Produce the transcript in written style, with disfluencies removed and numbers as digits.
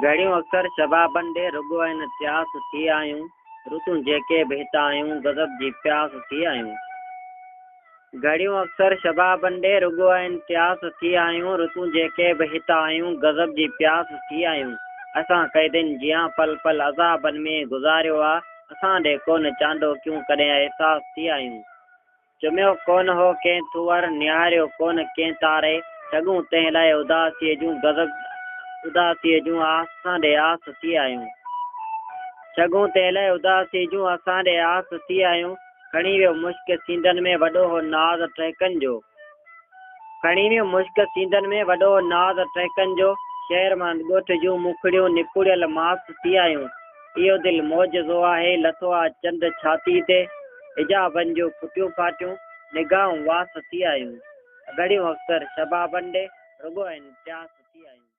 घड़ियों अक्सर शबाबनि ॾे रुॻो आहिनि त्यास थी आहियूं ऋतूं जेके बि हितां आहियूं गज़ब जी प्यास थी आहियूं। घड़ियों अक्सर शबाबनि ॾे रुॻो आहिनि त्यास थी आहियूं ऋतूं जेके बि हितां आहियूं गज़ब जी प्यास थी आहियूं। असां क़ैदिन जियां पल पल अज़ाबनि में गुज़ारियो आहे असां ॾे कोन चांडो क्यूं कॾहिं एहसास थी आहियूं। चुमियो कोन हो कंहिं तुअर निहारियो कोन कंहिं तारे चङूं तंहिं लाइ उदासीअ जूं असां ॾे आस थी आहियूं। चङूं तंहिं लाइ उदासीअ जूं असां ॾे आस थी आहियूं। खणी वियो मुश्क सींदनि में वॾो हो नाज़ टहिकनि जो खणी वियो मुश्क सींदनि में वॾो हो नाज़ टहिकनि जो शहर मां ॻोठ जूं मुखड़ियूं निपुड़ियल मास थी आहियूं। इहो दिलि मौजज़ो आहे लथो आहे चंद छाती ते हिजाबनि जूं फुटियूं फाटियूं निगाहूं वास थी आहियूं। घड़ियूं अक्सर शबाबनि ॾे रुॻो आहिनि प्यास थी आहियूं।